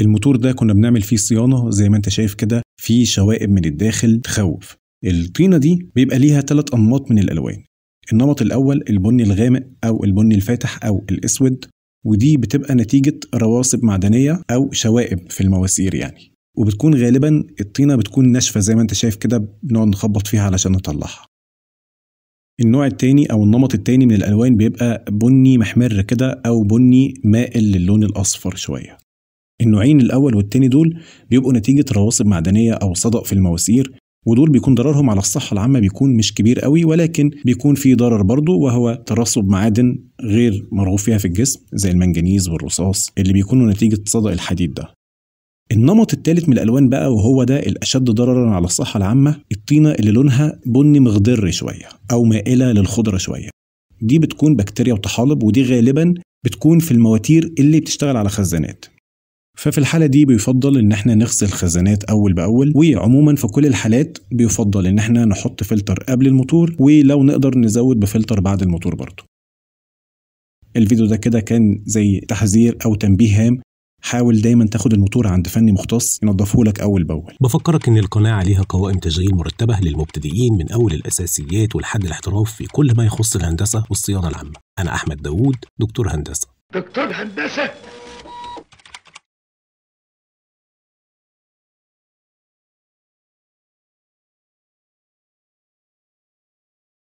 الموتور ده كنا بنعمل فيه صيانة زي ما انت شايف كده، في شوائب من الداخل تخوف. الطينة دي بيبقى ليها 3 أنماط من الألوان. النمط الأول البني الغامق أو البني الفاتح أو الأسود، ودي بتبقى نتيجة رواسب معدنية أو شوائب في المواسير يعني، وبتكون غالبا الطينة بتكون ناشفة زي ما انت شايف كده، بنقعد نخبط فيها علشان نطلعها. النوع التاني أو النمط التاني من الألوان بيبقى بني محمر كده أو بني مائل للون الأصفر شوية. النوعين الأول والتاني دول بيبقوا نتيجة رواسب معدنية أو صدأ في المواسير، ودول بيكون ضررهم على الصحة العامة بيكون مش كبير قوي، ولكن بيكون في ضرر برضو، وهو ترسب معادن غير مرغوب فيها في الجسم زي المنجنيز والرصاص اللي بيكونوا نتيجة صدأ الحديد ده. النمط الثالث من الألوان بقى، وهو ده الأشد ضررا على الصحة العامة، الطينة اللي لونها بني مخضر شوية أو مائلة للخضرة شوية. دي بتكون بكتيريا وطحالب، ودي غالبا بتكون في المواتير اللي بتشتغل على خزانات. ففي الحالة دي بيفضل ان احنا نغسل خزانات اول باول، وعموما في كل الحالات بيفضل ان احنا نحط فلتر قبل الموتور، ولو نقدر نزود بفلتر بعد الموتور برضو. الفيديو ده كده كان زي تحذير او تنبيه هام، حاول دايما تاخد الموتور عند فني مختص ينظفه لك اول باول. بفكرك ان القناة عليها قوائم تشغيل مرتبة للمبتدئين من اول الاساسيات ولحد الاحتراف في كل ما يخص الهندسة والصيانة العامة. انا احمد داوود، دكتور هندسة.